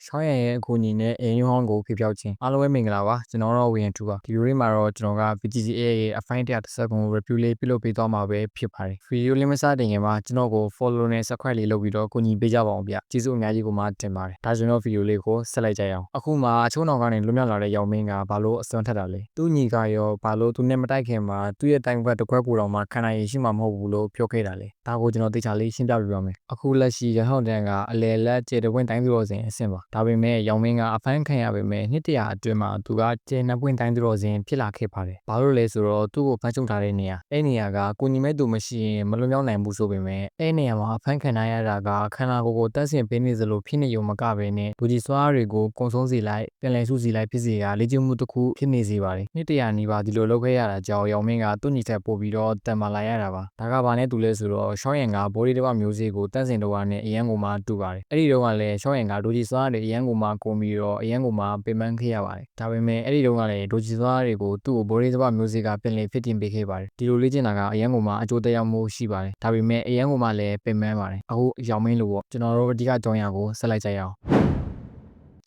ရှောင်းရံရဲ့အခုညီနဲ့အရင်ဟောင်းကိုဖေပြောက်ခြင်းအားလုံးပဲမင်္ဂလာပါကျွန်တော်တော့ဝေယံထူပါဒီလိုလေးမှာတော့ကျွန်တော်က VGCA ရဲ့အဖိုင်း130ကို review လေးပြုလုပ်ပေးသွားမှာပဲဖြစ်ပါတယ်ဗီဒီယိုလေးမစတင်ခင်မှာကျွန်တော်ကို follow နဲ့ subscribe လေးလုပ်ပြီးတော့ကိုညီပေးကြပါအောင်ဗျကျေးဇူးအများကြီးကိုမှတင်ပါတယ်ဒါကျွန်တော်ဗီဒီယိုလေးကိုဆက်လိုက်ကြရအောင်အခုမှအချိုးနောင်ကနေလွတ်မြောက်လာတဲ့ရောင်မင်းကဘာလို့အစွမ်းထက်တာလဲသူ့ညီကရောဘာလို့သူနဲ့မတိုက်ခင်မှာသူ့ရဲ့တိုင်ဘက်တစ်ခွက်ပူတော်မှာခံနိုင်ရရှိမှာမဟုတ်ဘူးလို့ပြောခဲ့တာလေဒါကိုကျွန်တော်သိချာလေးရှင်းပြပြပါမယ်အခုလက်ရှိရဟောင်းတန်းကအလဲလက်ကျေတဝင်းတိုင်းသူတော်စင်အဆင့်ပါဒါပေမဲ့ရောင်မင်းကအဖမ်းခံရပေမဲ့နှစ်တရာအတွင်းမှာသူကကျေနှစ်ပွင့်တိုင်းသူတော်စင်ဖြစ်လာခဲ့ပါတယ်ဘာလို့လဲဆိုတော့သူ့ကိုဖမ်းချုပ်ထားတဲ့နေရာအဲ့နေရာကကိုညီမဲ့သူမရှိရင်မလွတ်မြောက်နိုင်ဘူးဆိုပေမဲ့အဲ့နေရာမှာအဖမ်းခံရတာကခန္ဓာကိုယ်ကိုတက်ဆင်ပေးနေသလိုဖြစ်နေုံမကပဲနဲ့လူကြီးစွာတွေကိုကုံဆုံးစေလိုက်ပြန်လည်စုစီလိုက်ဖြစ်စေကလေ့ကျင့်မှုတစ်ခုဖြစ်နေစေပါတယ်နှစ်တရာနီးပါးဒီလိုလုပ်ခဲ့ရတာကြောင့်ရောင်မင်းကသူ့ညီထက်ပို့ပြီးတော့တန်မာလာရတာပါဒါကဘာနဲ့တူလဲဆိုတော့ရှောင်းရံကဘော်ဒီတစ်ပတ်မျိုးစေ့ကိုတက်ဆင်တော့နဲ့အရန်ကိုမှတူပါတယ်အဲ့ဒီတော့ကလည်းရှောင်းရံကလူကြီးစွာတွေအရန်ကိုမှကုန်ပြီးတော့အရန်ကိုမှပင်ပန်းခဲ့ရပါတယ်ဒါပေမဲ့အဲ့ဒီတော့ကလည်းလူကြီးစွာတွေကိုသူ့ကိုဘော်ဒီတစ်ပတ်မျိုးစေ့ကပြန်လည်ဖြစ်တင်ပေးခဲ့ပါတယ်ဒီလိုလေ့ကျင့်တာကအရန်ကိုမှအကျိုးသက်မှုရှိပါတယ်ဒါပေမဲ့အရန်ကိုမှလည်းပင်ပန်းပါတယ်အခုရောင်မင်းလို့ပေါ့ကျွန်တော်တို့အဓိကကြောင်းရကိုဆက်လိုက်ကြရအောင်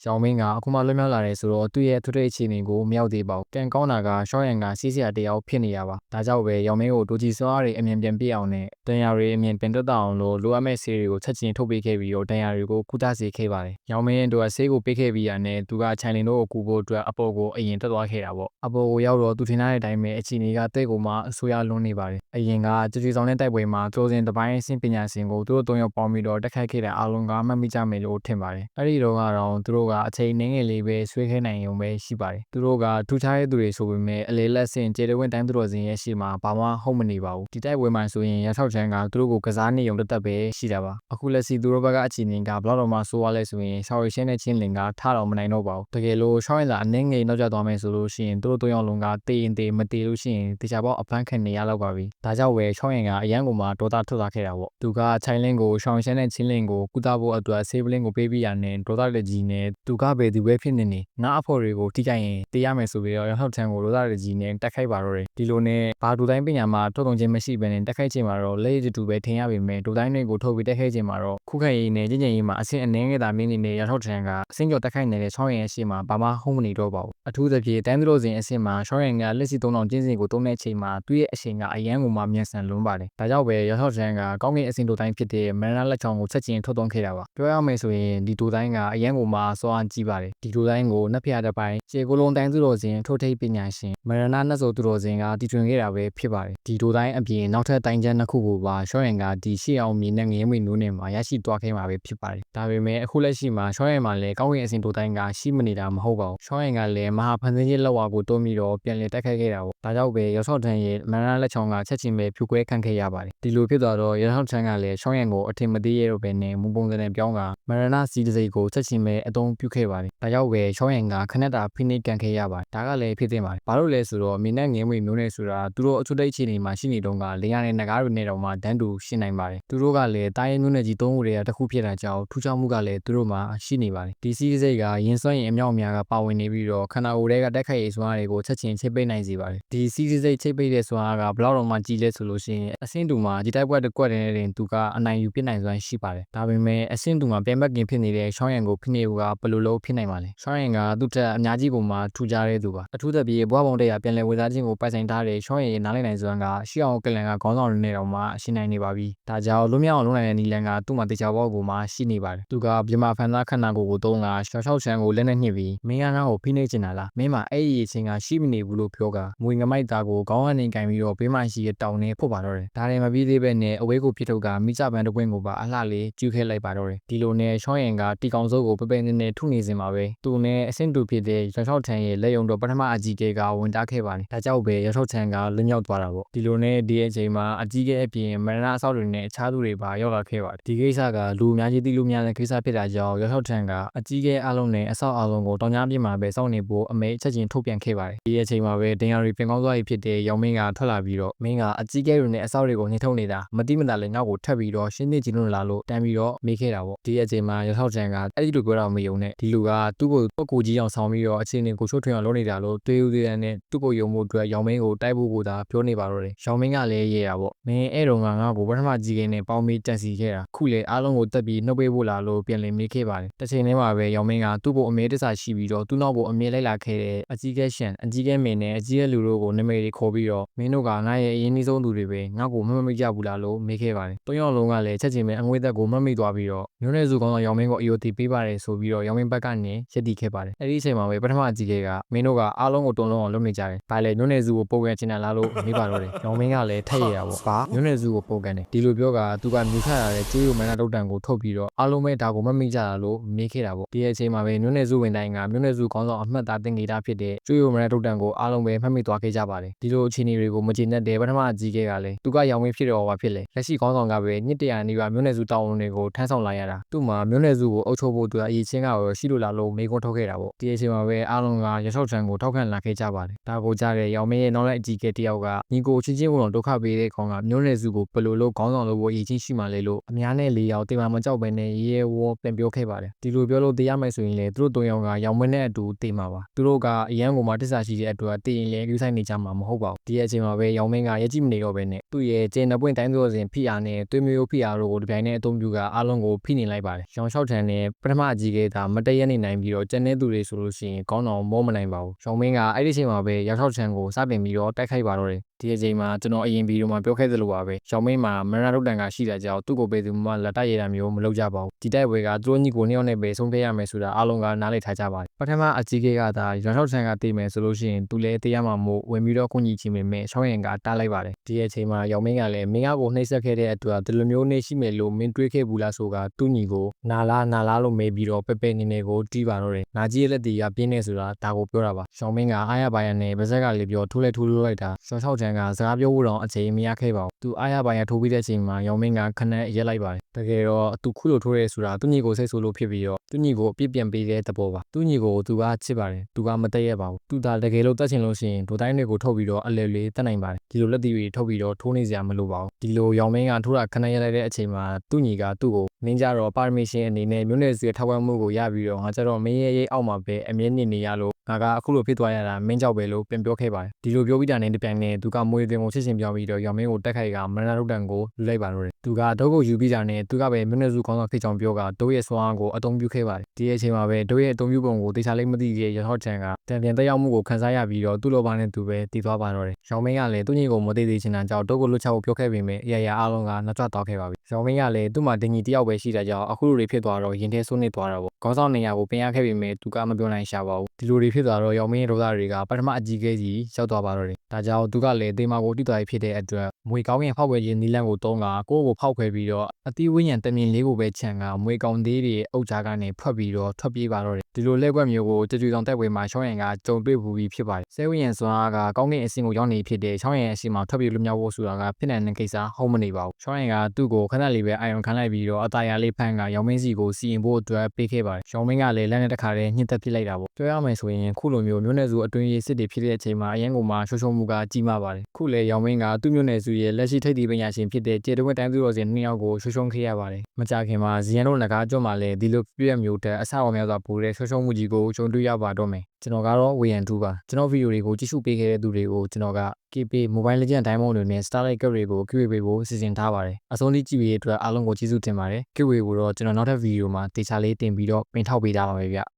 ရောင်မင်းကအခုမှလွတ်မြောက်လာတယ်ဆိုတော့သူ့ရဲ့ထွတ်ထွတ်အခြေအနေကိုမရောက်သေးပါဘူး။ကံကောင်းတာကရှောင်းရံကစီးစရာတယောက်ဖြစ်နေရပါ။ဒါကြောင့်ပဲရောင်မင်းကိုဒိုဂျီစွားတွေအမြင်ပြန်ပြအောင်နဲ့တန်ရာတွေအမြင်ပြန်တက်အောင်လို့လိုအပ်မဲ့ဆေးတွေကိုချက်ချင်းထုတ်ပေးခဲ့ပြီးတော့တန်ရာတွေကိုကုသစေခဲ့ပါတယ်။ရောင်မင်းတို့ကဆေးကိုပေးခဲ့ပြီးရတဲ့သူကခြိုင်လင်တို့ကိုကူဖို့အတွက်အပေါ်ကိုအရင်တက်သွားခဲ့တာပေါ့။အပေါ်ကိုရောက်တော့သူထင်တဲ့အတိုင်းပဲအခြေအနေကတဲ့ကိုမှအဆိုးရလွန်းနေပါတယ်။အရင်ကကြွကြွဆောင်တဲ့တိုက်ပွဲမှာကျိုးစင်တပိုင်းအဆင့်ပညာရှင်ကိုသူတို့၃ယောက်ပေါင်းပြီးတော့တက်ခတ်ခဲ့တဲ့အားလုံးကမှတ်မိကြမယ်လို့ထင်ပါတယ်။အဲ့ဒီတော့ကတော့သူတို့ကအချိန်နည်းငယ်လေးပဲဆွေးခဲနိုင်ရုံပဲရှိပါတယ်သူတို့ကထူးခြားတဲ့သူတွေဆိုပေမဲ့အလေလက်ဆင့်ကျေတဝင်းတိုင်းသူတော်စင်ရဲ့ရှေ့မှာဘာမှဟုတ်မနေပါဘူးဒီတိုက်ပွဲမှာဆိုရင်ရထောက်ချမ်းကသူတို့ကိုကစားနေရုံတက်ပဲရှိတာပါအခုလက်စီသူတို့ဘက်ကအခြေအနေကဘလောက်တော့မှဆိုးရလဲဆိုရင်ရှောက်ရရှင်းတဲ့ချင်းလင်ကထတော့မနိုင်တော့ပါဘူးတကယ်လို့ရှောက်ရင်သာအနှင်းငယ်နောက်ကျသွားမယ်ဆိုလို့ရှိရင်သူတို့၃ယောက်လုံးကတေးရင်တေးမတေးလို့ရှိရင်တေချာပေါက်အဖမ်းခံနေရတော့ပါပြီဒါကြောင့်ပဲရှောက်ရင်ကအရန်ကိုမှဒေါသထွက်သွားခဲ့တာပေါ့သူကချိုင်လင်းကိုရှောင်ရှင်းတဲ့ချင်းလင်ကိုကုသဖို့အတွက်ဆေးပလင်းကိုပေးပြီးရတဲ့ဒေါသလက်ကြီးနဲ့သူကပဲဒီပဲဖြစ်နေငါအဖော်တွေကိုထိကြိုက်ရင်တေးရမယ်ဆိုပြီးတော့ရောက်ထန်းကိုဒေါသလက်ကြီးနဲ့တက်ခိုက်ပါတော့တယ်ဒီလိုနဲ့ဘာဒူတိုင်းပညာမှာထုတ်ကုန်ခြင်းမရှိဘဲနဲ့တက်ခိုက်ခြင်းမှာတော့လက်ရည်တူပဲထင်ရပေမဲ့ဒူတိုင်းတွေကိုထုတ်ပြီးတက်ခိုက်ခြင်းမှာတော့ခုခံရည်နဲ့ကျင့်ကြံရည်မှာအဆင့်အနှင်းငယ်တာမင်းနေနဲ့ရောက်ထန်းကအဆင့်ကျော်တက်ခိုက်နေတဲ့ချောင်းရည်ရဲ့ရှေ့မှာဘာမှဟုံးမနေတော့ပါဘူးအထူးသဖြင့်တိုင်းသူတို့စဉ်အဆင့်မှာချောင်းရည်ကလက်စီ3000ကျင်းစဉ်ကိုတုံးတဲ့အချိန်မှာသူ့ရဲ့အချိန်ကအရန်ကိုမှမြန်ဆန်လွန်းပါတယ်ဒါကြောင့်ပဲရောက်ထန်းကကောင်းကင်အဆင့်ဒူတိုင်းဖြစ်တဲ့မရဏလက်ချောင်းကိုချက်ချင်းထုတ်သွင်းခဲ့တာပါပြောရမယ်ဆိုရင်ဒီဒူတိုင်းကအရန်ကိုမှစောအားကြီးပါတယ်ဒီဒူတိုင်းကိုနှစ်ဖျားတစ်ပိုင်းခြေကိုလုံးတိုင်းသူတော်စင်ထိုထိပ်ပညာရှင်မရဏနတ်ဆိုသူတော်စင်ကတည်ထွင်ခဲ့တာပဲဖြစ်ပါတယ်ဒီဒူတိုင်းအပြင်နောက်ထပ်တိုင်းချမ်းနှစ်ခုကိုပါရှော့ရင်ကဒီရှေ့အောင်မြင်တဲ့ငရဲမွေနိုးနေမှာရရှိသွားခဲ့မှာပဲဖြစ်ပါတယ်ဒါပေမဲ့အခုလက်ရှိမှာရှော့ရင်မှာလည်းကောင်းကင်အဆင့်ဒူတိုင်းကရှိမနေတာမဟုတ်ပါဘူးရှော့ရင်ကလည်းမဟာဖန်ဆင်းရေးလောက်ဝါကိုတွန်းပြီးတော့ပြန်လည်တက်ခတ်ခဲ့တာပေါ့ဒါကြောင့်ပဲရောဆော့တန်ရဲ့မရဏလက်ချောင်းကချက်ချင်းပဲဖြူခွဲခန့်ခဲ့ရပါတယ်ဒီလိုဖြစ်သွားတော့ရောဆော့တန်ကလည်းရှော့ရင်ကိုအထင်မသေးရတော့ပဲနဲ့မူပုံစံနဲ့ပြောင်းကမရဏစီတစိတ်ကိုချက်ချင်းပဲအသုံးပြုခဲ့ပါတယ်ဒါကြောင့်ပဲရှော့ရင်ကခဏတာဖိနှိပ်ကန်ခဲ့ရပါတယ်ဒါကလည်းဖြစ်တင်ပါတယ်ဘာလို့လဲဆိုတော့မင်းနဲ့ငင်းမွေမျိုးနဲ့ဆိုတာသူတို့အချွတ်တိတ်အခြေအနေမှာရှိနေတော့ကလင်းရတဲ့ငကားတွေနဲ့တော့မှတန်းတူရှင်းနိုင်ပါတယ်သူတို့ကလည်းတားရဲမျိုးနဲ့ကြီးသုံးခုတွေကတစ်ခုဖြစ်တာကြောင့်ထူးခြားမှုကလည်းသူတို့မှာရှိနေပါတယ်ဒီစီးစိတ်ကရင်စွမ်းရင်အမြောက်အများကပါဝင်နေပြီးတော့ခန္ဓာကိုယ်တွေကတက်ခိုက်ရေးစွမ်းအားတွေကိုချက်ချင်းချိတ်ပိတ်နိုင်စေပါတယ်ဒီစီးစိတ်ချိတ်ပိတ်တဲ့စွမ်းအားကဘလောက်တော့မှကြီးလဲဆိုလို့ရှိရင်အဆင့်တူမှာဒီတိုက်ပွဲတစ်ကွက်တည်းနဲ့သူကအနိုင်ယူပြနိုင်စွမ်းရှိပါတယ်ဒါပေမဲ့အဆင့်တူမှာပြန်ဘက်ကင်ဖြစ်နေတဲ့ရှောင်းရံကိုဖိနေကဘယ်လိုလုပ်ဖြစ်နိုင်ပါလဲရှောင်းရံကသူ့တက်အများကြီးပုံမှာထူကြတဲ့သူပါအထူးသဖြင့်ဘွားပုံတဲ့ပြန်လည်ဝေစားခြင်းကိုပိုင်ဆိုင်ထားတဲ့ရှောင်းရည်နားလည်နိုင်စွမ်းကရှေ့အောင်ကလန်ကခေါင်းဆောင်တွေနဲ့တော့မှရှင်းနိုင်နေပါပြီ။ဒါကြောင့်လွတ်မြောက်အောင်လုပ်နိုင်တဲ့နီလန်ကသူ့မှာတေချာဘောက်ကိုမှရှိနေပါတယ်။သူကပြမဖန်သားခန္ဓာကိုယ်ကိုသုံးကရှောက်ရှောက်ချမ်းကိုလက်နဲ့ညှစ်ပြီးမင်းကငါ့ကိုဖိနှိပ်ချင်တာလား။မင်းမှာအဲ့ဒီအချိန်ကရှိမနေဘူးလို့ပြောကမွေငမိုက်သားကိုခေါင်းကနေကင်ပြီးတော့ဘေးမှာရှိတဲ့တောင်နဲ့ဖို့ပါတော့တယ်။ဒါလည်းမပြီးသေးပဲနဲ့အဝေးကိုပြစ်ထုတ်ကမိကြပန်းတစ်ပွင့်ကိုပါအလှလေးကျူးခဲလိုက်ပါတော့တယ်။ဒီလိုနဲ့ရှောင်းရင်ကတီကောင်စုပ်ကိုပပဲနေထုနေစင်ပါပဲ။သူနဲ့အဆင့်တူဖြစ်တဲ့ရှောက်ရှောက်ထန်ရဲ့လက်ယုံတော့ပထမအကြီးကဲကဝင်တားခဲ့ပါတယ်။ဒါကြောင့်ပဲရထောက်ထန်ကလွတ်မြောက်သွားတာပေါ့ဒီလိုနဲ့ဒီအချိန်မှာအကြီးကဲအပြင်မရဏအဆောက်တွေနဲ့အခြားသူတွေပါရောက်လာခဲ့ပါတယ်ဒီကိစ္စကလူအများကြီးသိလို့များတဲ့ကိစ္စဖြစ်တာကြောင့်ရထောက်ထန်ကအကြီးကဲအားလုံးနဲ့အဆောက်အားလုံးကိုတောင်ကြားပြမှာပဲစောင့်နေဖို့အမိန့်ချက်ချင်းထုတ်ပြန်ခဲ့ပါတယ်ဒီအချိန်မှာပဲတင်ရရီပြင်ကောင်းသွားပြီဖြစ်တဲ့ရောင်မင်းကထွက်လာပြီးတော့မင်းကအကြီးကဲတွေနဲ့အဆောက်တွေကိုနှိမ့်ထုတ်နေတာမတိမတာလည်းငါ့ကိုထပ်ပြီးတော့ရှင်းနေကြည့်လို့လာလို့တန်းပြီးတော့မေးခဲ့တာပေါ့ဒီအချိန်မှာရထောက်ထန်ကအဲ့ဒီလိုပြောတော့မယုံနဲ့ဒီလူကသူ့ကိုပုတ်ကိုကြီးအောင်ဆောင်ပြီးတော့အခြေအနေကိုချိုးထွင်းအောင်လုပ်နေတာလို့တွေးဦးသေးတယ်နဲ့သူ့ကိုယုံမှုအတွက်ရောင်မင်းကိုတိုက်ဖို့ကိုသာပြောနေပါတော့တယ်ရောင်မင်းကလည်းရေးတာပေါ့မင်းအဲ့တော့ငါ့ကိုပထမကြီးကင်းနဲ့ပေါင်းပြီးတန်စီခဲ့တာခုလေအား အားလုံးကိုတက်ပြီးနှုတ်ပေးဖို့လာလို့ပြန်လည်မေးခဲ့ပါတယ်တစ်ချိန်တည်းမှာပဲရောင်မင်းကသူ့ကိုအမြဲတစ္ဆာရှိပြီးတော့သူ့နောက်ကိုအမြဲလိုက်လာခဲ့တဲ့အကြီးကဲရှန်အကြီးကဲမင်းနဲ့အကြီးကဲလူတို့ကိုနာမည်တွေခေါ်ပြီးတော့မင်းတို့ကငါရဲ့အရင်နှီးဆုံးသူတွေပဲငါ့ကိုမမိကြဘူးလားလို့မေးခဲ့ပါတယ်သုံးယောက်လုံးကလည်းချက်ချင်းပဲအငွေသက်ကိုမမိသွားပြီးတော့မျိုးနွယ်စုကောင်းဆောင်ရောင်မင်းကိုအယိုတီပေးပါတယ်ဆိုပြီးတော့ရောင်မင်းဘက်ကနေရက်တီခဲ့ပါတယ်အဲ့ဒီအချိန်မှာပဲပထမအကြီးကဲကမင်းတို့ကအားလုံးကိုတုံလုံးအောင်လုပ်နေကြတယ်ဘာလဲမျိုးနွယ်စုကိုပို့ကန်ချင်တယ်လားလို့မေးပါတော့တယ်ရောင်မင်းကလည်းထက်ရတာပေါ့ဘာမျိုးနွယ်စုကိုပို့ကန်တယ်ဒီလိုပြောကသူကမြူထရတဲ့ကျွေးရုံမန်းတုတ်တန်ကိုထုတ်ပြီးတော့အားလုံးပဲဒါကိုမမိကြတာလို့မေးခဲ့တာပေါ့ဒီအချိန်မှာပဲမျိုးနွယ်စုဝင်တိုင်းကမျိုးနွယ်စုကောင်းဆောင်အမှတ်သားတင်နေတာဖြစ်တဲ့ကျွေးရုံမန်းတုတ်တန်ကိုအားလုံးပဲမှတ်မိသွားခဲ့ကြပါတယ်ဒီလိုအခြေအနေတွေကိုမကျေနပ်တဲ့ပထမအကြီးကဲကလည်းသူကရောင်မင်းဖြစ်တော့ဘာဖြစ်လဲလက်ရှိကောင်းဆောင်ကပဲညစ်တရာနေပါမျိုးနွယ်စုတောင်းဝန်တွေကိုထမ်းဆောင်လာရတာသူ့မှာမျိုးနွယ်စုကိုအုပ်ချုပ်ဖို့သူကအရေးချင်းကရောရှိလို့လားလို့မေးခွန်းထုတ်ခဲ့တာပေါ့ဒီအချိန်မှာပဲအားလုံးကရဆောက်ချန်ကိုထောက်ခံလာခဲ့ကြပါတယ်ဒါကိုကြားတဲ့ရောင်မင်းရဲ့နောက်လိုက်အကြီးကဲတယောက်ကညီကိုချင်းချင်းဝင်ဒုက္ခပေးတဲ့ကောင်ကမျိုးနွယ်စုကိုဘယ်လိုလုပ်ခေါင်းဆောင်လုပ်ဖို့အရေးချင်းရှိမှလဲလို့အများနဲ့၄ယောက်တင်မှာမကြောက်ပဲနဲ့ရဲဝေါ်ပြန်ပြောခဲ့ပါတယ်ဒီလိုပြောလို့တရားမယ်ဆိုရင်လေသူတို့၃ယောက်ကရောင်မင်းနဲ့အတူတင်မှာပါသူတို့ကအရန်ကိုမှတစ္ဆာရှိတဲ့အတွက်တည်ရင်လည်းယူဆိုင်နေကြမှာမဟုတ်ပါဘူးဒီအချိန်မှာပဲရောင်မင်းကရဲကြည့်မနေတော့ပဲနဲ့သူ့ရဲ့ကျင်းနှပွင့်တိုင်းသူစဉ်ဖိအားနဲ့သွေးမျိုးဖိအားတို့ကိုတပြိုင်နက်အသုံးပြုကအားလုံးကိုဖိနေလိုက်ပါတယ်ရောင်လျှောက်ထန်နဲ့ပထမအကြီးကဲဒါမတည့်ရနေနိုင်ပြီးတော့ကျန်တဲ့သူတွေဆိုလို့ရှိရင်ကောင်းတော်မောမနိုင်ပါဘူးရောင်မင်းကအဲ့ဒီအချိန်မှာပဲရောင်လျှောက်ထန်ကိုစပင်ပြီးတော့တိုက်ခိုက်ပါတော့တယ်ဒီအချိန်မှာကျွန်တော်အရင်ဗီဒီယိုမှာပြောခဲ့သလိုပါပဲရောင်မင်းမှာမရဏတုတ်တန်ကရှိတာကြောင့်သူ့ကိုပေးသူမှလက်တိုက်ရတာမျိုးမလုပ်ကြပါဘူးဒီတိုက်ပွဲကသူတို့ညီကိုနှစ်ယောက်နဲ့ပဲဆုံးဖြတ်ရမယ်ဆိုတာအားလုံးကနားလည်ထားကြပါတယ်ပထမအကြီးကဲကသာရောင်လျှောက်ထန်ကတည်မယ်ဆိုလို့ရှိရင်သူလည်းတရားမှာမို့ဝင်ပြီးတော့ခုညီချင်ပေမဲ့ရှောင်းရင်ကတားလိုက်ပါတယ်ဒီအချိန်မှာရောင်မင်းကလည်းမင်းကိုနှိပ်စက်ခဲ့တဲ့အတွက်ဒီလိုမျိုးနေရှိမယ်လို့မင်းတွေးခဲ့ဘူးလားဆိုကသူ့ညီကိုနာလားလို့မေးပြီးတော့ပဲပဲနေနေကိုတီးပါတော့တယ်နာကြီးရဲ့လက်တီကပြင်းနေဆိုတာဒါကိုပြောတာပါရောင်မင်းကအားရပါရနဲ့ဗဇက်ကလေးပြောထိုးလဲထိုးလို့လိုက်တာရှောင်းချောက်ချန်ကစကားပြောဖို့တော့အချိန်မရခဲ့ပါဘူးသူအားရပါရထိုးပြီးတဲ့အချိန်မှာရောင်မင်းကခဏရက်လိုက်ပါတယ်တကယ်တော့သူခုလိုထိုးရဲဆိုတာသူ့ညီကိုစိတ်ဆိုးလို့ဖြစ်ပြီးတော့သူ့ညီကိုအပြစ်ပြန်ပေးတဲ့သဘောပါသူ့ညီကိုသူကချစ်ပါတယ်သူကမတည့်ရပါဘူးသူဒါတကယ်လို့တတ်ချင်လို့ရှိရင်ဒိုတိုင်းတွေကိုထုတ်ပြီးတော့အလဲလေးတတ်နိုင်ပါတယ်ဒီလိုလက်တီတွေထုတ်ပြီးတော့ထိုးနေစရာမလိုပါဘူးဒီလိုရောင်မင်းကထိုးတာခဏရက်လိုက်တဲ့အချိန်မှာသူ့ညီကသူ့ကိုနင်းကြတော့ပါရမီရှင်အနေနဲ့မျိုးနွယ်စုရဲ့ထောက်ပံ့မှုကိုရပြီးတော့ငါကြတော့မင်းရဲ့ရိတ်အောက်မှာပဲအမြဲနေရလို့ငါကအခုလိုဖြစ်သွားရတာမင်းကြောက်ပဲလို့ပြန်ပြောခဲ့ပါတယ်ဒီလိုပြောပြီးတာနဲ့တပြိုင်နက်သူကမွေးသွင်းကိုချစ်ချင်းပြောပြီးတော့ရောင်မင်းကိုတက်ခိုက်ကမရဏရုတ်တန်ကိုလူလိုက်ပါတော့တယ်သူကဒုတ်ကိုယူပြီးတာနဲ့သူကပဲမျိုးနွယ်စုခေါင်းဆောင်ဖြစ်ကြောင်းပြောကဒုတ်ရဲ့ဆွမ်းအားကိုအသုံးပြုခဲ့ပါတယ်ဒီအချိန်မှာပဲဒုတ်ရဲ့အသုံးပြုပုံကိုတေချာလေးမသိတဲ့ရဟော့ချန်ကတန်ပြန်တက်ရောက်မှုကိုခန်းစားရပြီးတော့သူ့လိုပါနဲ့သူပဲတည်သွားပါတော့တယ်ရောင်မင်းကလည်းသူ့ညီကိုမသိသေးချင်တာကြောင့်ဒုတ်ကိုလွတ်ချဖို့ပြောခဲ့ပေမဲ့အရာရာအားလုံးကနှောက်ကျသွားခဲ့ပါပြီရောင်မင်းကလည်းသူ့မှာတင်ကြီးတယောက်ပဲရှိတာကြောင့်အခုလိုတွေဖြစ်သွားတော့ရင်ထဲဆိုးနေသွားတာပေါ့ခေါင်းဆောင်နေရာကိုပြင်ရခဲ့ပေမဲ့သူကမပြောနိုင်ရှာပါဘူးဒီလိုတွေဖြစ်သွားတော့ရောင်မင်းရဲ့ဒေါသတွေကပထမအကြီးကဲကြီးရောက်သွားပါတော့တယ်ဒါကြောင့်သူကလည်းတေမာကိုတိသွားဖြစ်တဲ့အတွက်မွေကောင်းရင်ဖောက်ခွဲခြင်းနီလန်းကိုတုံးကကိုယ့်ကိုဖောက်ခွဲပြီးတော့အသီးဝိညာဉ်တမင်လေးကိုပဲခြံကမွေကောင်းသေးတွေအုပ်ကြားကနေဖွက်ပြီးတော့ထွက်ပြေးပါတော့တယ်ဒီလိုလက်ကွက်မျိုးကိုကြွကြွဆောင်တက်ဝေမှာရှောင်းရံကကြုံတွေ့ဘူးပြီးဖြစ်ပါတယ်ဆဲဝိညာဉ်စွမ်းအားကကောင်းကင်အဆင့်ကိုရောက်နေဖြစ်တဲ့ရှောင်းရံအရှိမထွက်ပြေးလွမြောက်ဖို့ဆိုတာကဖြစ်နိုင်တဲ့ကိစ္စဟုတ်မနေပါဘူးရှောင်းရံကသူ့ကိုခဏလေးပဲအာရုံခံလိုက်ပြီးတော့အသားရလေးဖန်ကရောင်မင်းစီကိုစီရင်ဖို့အတွက်ပေးခဲ့ပါတယ်ရောင်မင်းကလည်းလက်နဲ့တစ်ခါတည်းညှစ်သက်ပစ်လိုက်တာပေါ့ပြောရမယ်ဆိုရင်ခုလိုမျိုးမျိုးနယ်စုအတွင်းရေးစစ်တွေဖြစ်တဲ့အချိန်မှာအရင်ကမှရှုံရှုံမှုကကြီးမားပါတယ်ခုလေရောင်မင်းကသူ့မျိုးနယ်စုရဲ့လက်ရှိထိပ်သီးပညာရှင်ဖြစ်တဲ့ကျေတဝက်တိုင်းသူတော်စင်2ယောက်ကိုရှုံရှုံခဲ့ရပါတယ်မကြခင်မှာဇီယန်တို့ငကားကျွတ်မှာလည်းဒီလိုပြည့်မျိုးတဲ့အဆအဝများစွာပိုတဲ့ရှုံရှုံမှုကြီးကိုကြုံတွေ့ရပါတော့မယ်ကျွန်တော်ကတော့ဝေယန်2ပါကျွန်တော်ဗီဒီယိုတွေကိုကြည့်ရှုပေးခဲ့တဲ့သူတွေကိုကျွန်တော်က KP Mobile Legends Diamond တွေနဲ့ Starlight Cup တွေကို giveaway ပေးဖို့စီစဉ်ထားပါတယ်အဆုံးထိကြည့်ပေးတဲ့အတွက်အားလုံးကိုကျေးဇူးတင်ပါတယ် giveaway ကိုတော့ကျွန်တော်နောက်ထပ်ဗီဒီယိုမှာတေချာလေးတင်ပြီးတော့ပင်ထောက်ပေးထားပါမယ်ဗျ